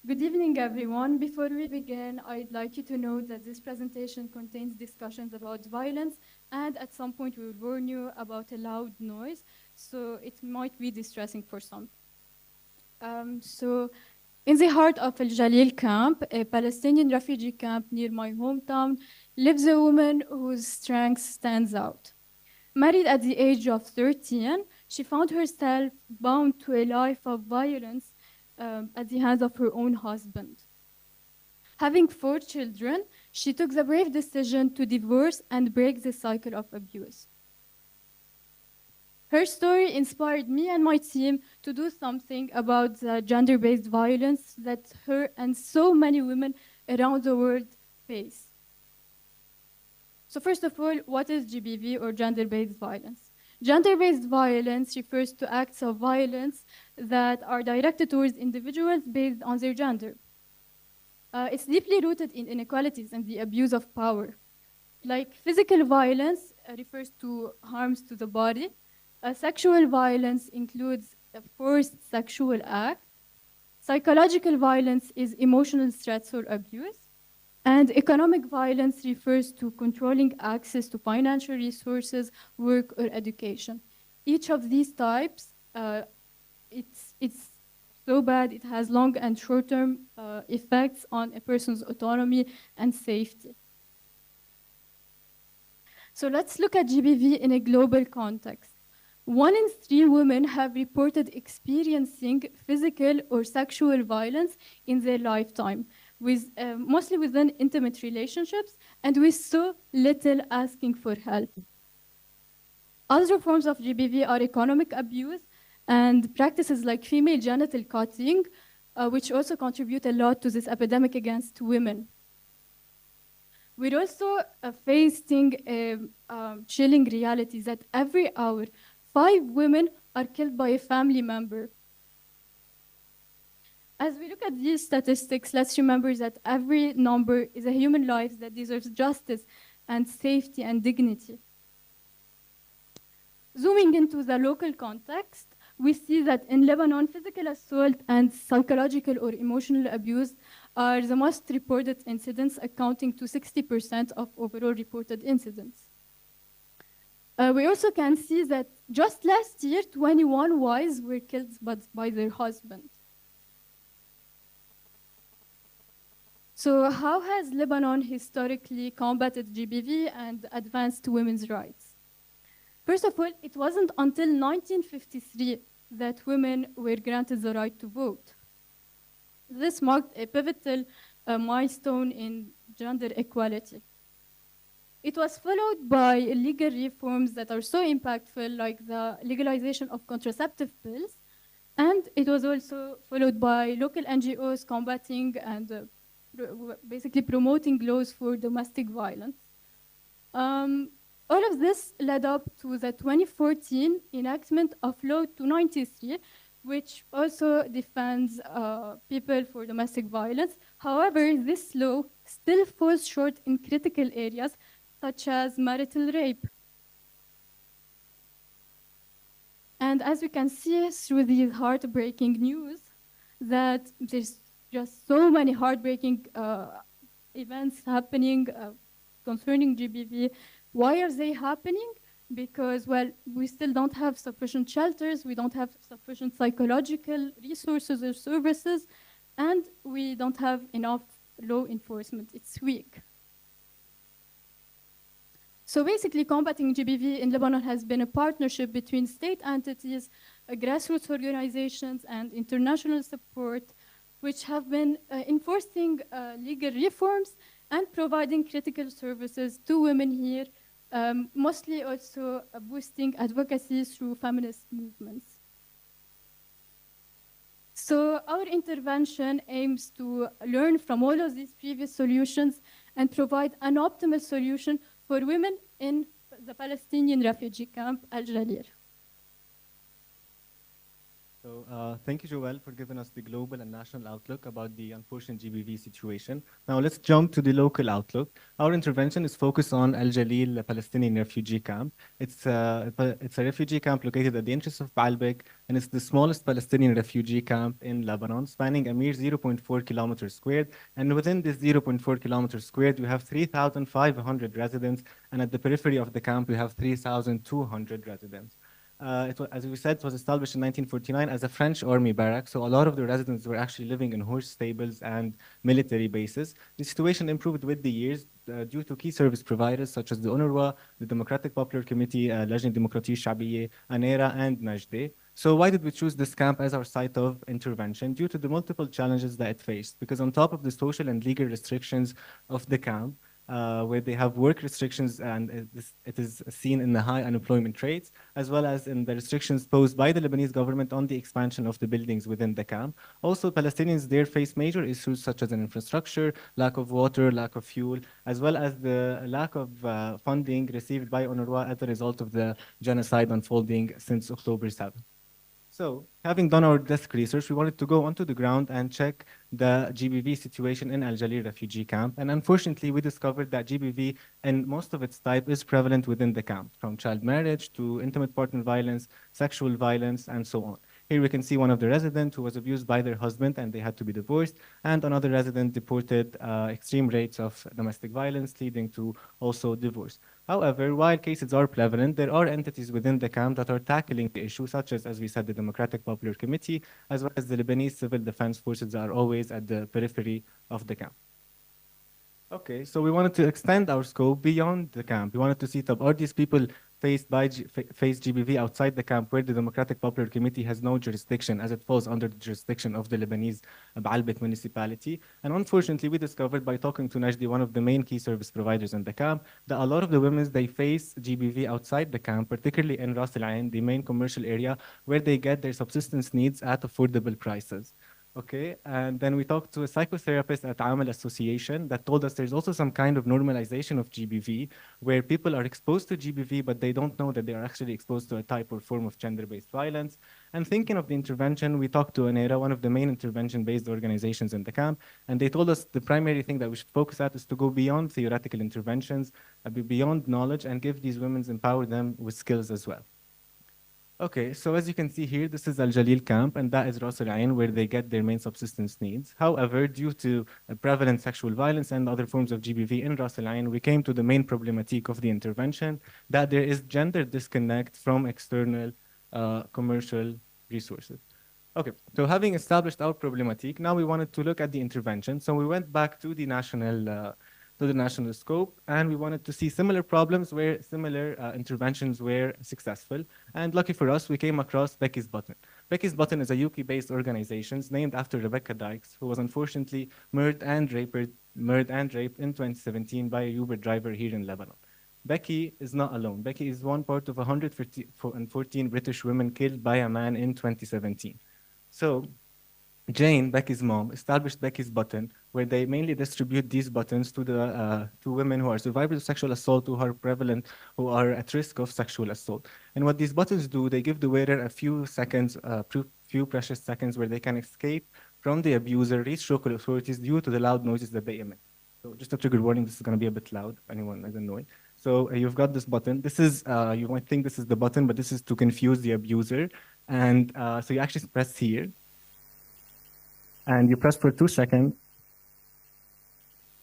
Good evening, everyone. Before we begin, I'd like you to know that this presentation contains discussions about violence, and at some point we will warn you about a loud noise, so it might be distressing for some. So, in the heart of Al Jalil camp, a Palestinian refugee camp near my hometown, lives a woman whose strength stands out. Married at the age of 13, she found herself bound to a life of violence at the hands of her own husband. Having 4 children, she took the brave decision to divorce and break the cycle of abuse. Her story inspired me and my team to do something about the gender-based violence that her and so many women around the world face. So first of all, what is GBV or gender-based violence? Gender-based violence refers to acts of violence that are directed towards individuals based on their gender. It's deeply rooted in inequalities and the abuse of power. Like physical violence refers to harms to the body. Sexual violence includes a forced sexual act. Psychological violence is emotional threats or abuse. And economic violence refers to controlling access to financial resources, work, or education. Each of these types, it's so bad, it has long and short-term effects on a person's autonomy and safety. So let's look at GBV in a global context. 1 in 3 women have reported experiencing physical or sexual violence in their lifetime, with mostly within intimate relationships, and with so little asking for help. Other forms of GBV are economic abuse and practices like female genital cutting, which also contribute a lot to this epidemic against women. We're also facing a chilling reality that every hour, 5 women are killed by a family member. As we look at these statistics, let's remember that every number is a human life that deserves justice and safety and dignity. Zooming into the local context, we see that in Lebanon, physical assault and psychological or emotional abuse are the most reported incidents, accounting to 60% of overall reported incidents. We also can see that just last year, 21 wives were killed by their husband. So how has Lebanon historically combated GBV and advanced women's rights? First of all, it wasn't until 1953 that women were granted the right to vote. This marked a pivotal milestone in gender equality. It was followed by legal reforms that are so impactful, like the legalization of contraceptive pills, and it was also followed by local NGOs combating and basically promoting laws for domestic violence. All of this led up to the 2014 enactment of Law 293, which also defends people for domestic violence. However, this law still falls short in critical areas, such as marital rape. And as we can see through these heartbreaking news, that there's just so many heartbreaking events happening concerning GBV. Why are they happening? Because, well, we still don't have sufficient shelters, we don't have sufficient psychological resources or services, and we don't have enough law enforcement. It's weak. So basically, combating GBV in Lebanon has been a partnership between state entities, grassroots organizations, and international support, which have been enforcing legal reforms and providing critical services to women here, mostly also boosting advocacy through feminist movements. So our intervention aims to learn from all of these previous solutions and provide an optimal solution for women in the Palestinian refugee camp, Al Jalil. Thank you, Joelle, for giving us the global and national outlook about the unfortunate GBV situation. Now, let's jump to the local outlook. Our intervention is focused on Al Jalil, a Palestinian refugee camp. It's a refugee camp located at the entrance of Baalbek, and it's the smallest Palestinian refugee camp in Lebanon, spanning a mere zero point 0.4 kilometers squared. And within this zero point 0.4 kilometers squared, we have 3,500 residents, and at the periphery of the camp, we have 3,200 residents. As we said, it was established in 1949 as a French army barrack. So a lot of the residents were actually living in horse stables and military bases. The situation improved with the years due to key service providers such as the UNRWA, the Democratic Popular Committee, لجنة ديمقراطية شعبية, ANERA, and Majed. So why did we choose this camp as our site of intervention? Due to the multiple challenges that it faced. Because on top of the social and legal restrictions of the camp, where they have work restrictions, and it is seen in the high unemployment rates, as well as in the restrictions posed by the Lebanese government on the expansion of the buildings within the camp. Also, Palestinians there face major issues such as an infrastructure, lack of water, lack of fuel, as well as the lack of funding received by UNRWA as a result of the genocide unfolding since October 7th. So, having done our desk research, we wanted to go onto the ground and check the GBV situation in Al Jalil refugee camp. And unfortunately, we discovered that GBV and most of its type is prevalent within the camp, from child marriage to intimate partner violence, sexual violence, and so on. Here we can see one of the residents who was abused by their husband and they had to be divorced, and another resident reported extreme rates of domestic violence leading to also divorce. However, while cases are prevalent, there are entities within the camp that are tackling the issue, such as we said, the Democratic Popular Committee, as well as the Lebanese Civil Defense Forces that are always at the periphery of the camp. Okay, so we wanted to extend our scope beyond the camp. We wanted to see, are these people face GBV outside the camp where the Democratic Popular Committee has no jurisdiction as it falls under the jurisdiction of the Lebanese Baalbek municipality. And unfortunately, we discovered by talking to Najdi, one of the main key service providers in the camp, that a lot of the women, they face GBV outside the camp, particularly in Ras Al Ain, the main commercial area where they get their subsistence needs at affordable prices. Okay, and then we talked to a psychotherapist at Amal Association that told us there's also some kind of normalization of GBV where people are exposed to GBV, but they don't know that they are actually exposed to a type or form of gender-based violence. And thinking of the intervention, we talked to ANERA, one of the main intervention-based organizations in the camp, and they told us the primary thing that we should focus at is to go beyond theoretical interventions, beyond knowledge, and give these women, empower them with skills as well. Okay, so as you can see here, this is Al Jalil camp, and that is Ras Al Ain, where they get their main subsistence needs. However, due to prevalent sexual violence and other forms of GBV in Ras Al Ain, we came to the main problematic of the intervention, that there is gender disconnect from external commercial resources. Okay, so having established our problematic, now we wanted to look at the intervention. So we went back to the national scope, and we wanted to see similar problems where similar interventions were successful. And lucky for us, we came across Becky's Button. Becky's Button is a UK-based organization named after Rebecca Dykes, who was unfortunately murdered and raped in 2017 by a Uber driver here in Lebanon. Becky is not alone. Becky is one part of 114 British women killed by a man in 2017. So Jane, Becky's mom, established Becky's Button, where they mainly distribute these buttons to the to women who are survivors of sexual assault, who are prevalent, who are at risk of sexual assault. And what these buttons do, they give the wearer a few seconds, few precious seconds, where they can escape from the abuser, reach local authorities due to the loud noises that they emit. So just a trigger warning: this is going to be a bit loud. If anyone doesn't know it. So you've got this button. This is you might think this is the button, but this is to confuse the abuser. And so you actually press here, and you press for 2 seconds,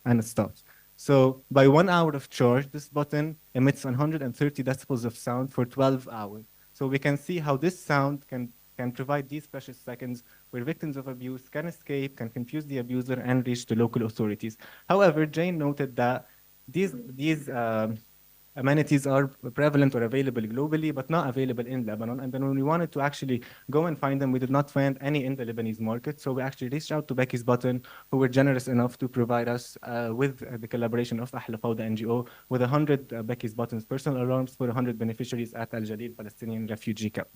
and it stops. So by 1 hour of charge, this button emits 130 decibels of sound for 12 hours. So we can see how this sound can provide these precious seconds where victims of abuse can escape, can confuse the abuser, and reach the local authorities. However, Jane noted that these amenities are prevalent or available globally, but not available in Lebanon. And then when we wanted to actually go and find them, we did not find any in the Lebanese market. So we actually reached out to Becky's Button, who were generous enough to provide us with the collaboration of Ahla Fawda NGO with 100 Becky's Buttons personal alarms for 100 beneficiaries at Al Jalil Palestinian refugee camp.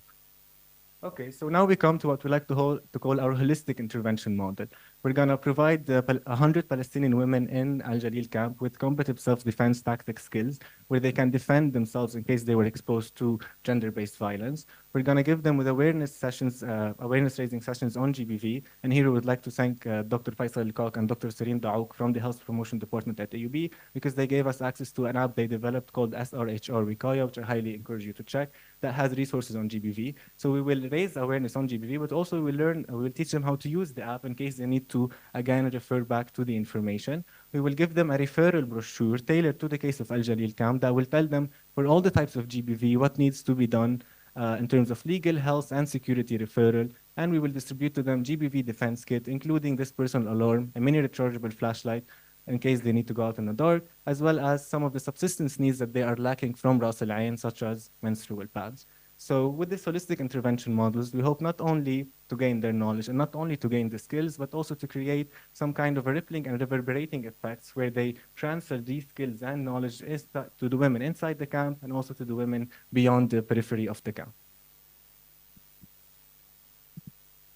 Okay, so now we come to what we like to call our holistic intervention model. We're going to provide 100 Palestinian women in Al Jalil camp with combative self-defense tactic skills where they can defend themselves in case they were exposed to gender-based violence. We're going to give them with awareness sessions, awareness-raising sessions on GBV. And here we would like to thank Dr. Faisal Al-Kak and Dr. Serene Daouk from the Health Promotion Department at AUB because they gave us access to an app they developed called SRHR Wikaya, which I highly encourage you to check, that has resources on GBV. So we will raise awareness on GBV, but also we will teach them how to use the app in case they need to, again, refer back to the information. We will give them a referral brochure tailored to the case of Al Jalil camp that will tell them for all the types of GBV what needs to be done in terms of legal, health, and security referral. And we will distribute to them GBV defense kit, including this personal alarm, a mini rechargeable flashlight, in case they need to go out in the dark, as well as some of the subsistence needs that they are lacking from Ras Al Ain, such as menstrual pads. So with these holistic intervention models, we hope not only to gain their knowledge and not only to gain the skills, but also to create some kind of a rippling and reverberating effects where they transfer these skills and knowledge to the women inside the camp and also to the women beyond the periphery of the camp.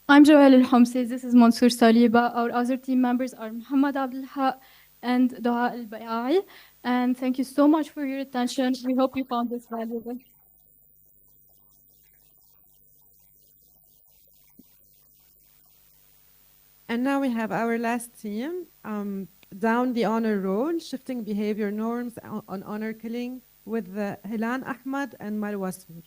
I'm Joelle Homsi. This is Mansour Saliba. Our other team members are Mohammad Alhak and Doaa Bekai. And thank you so much for your attention. We hope you found this valuable. And now we have our last team, down the honor road, shifting behavior norms on honor killing with Hilan Ahmad and Marwa Soor.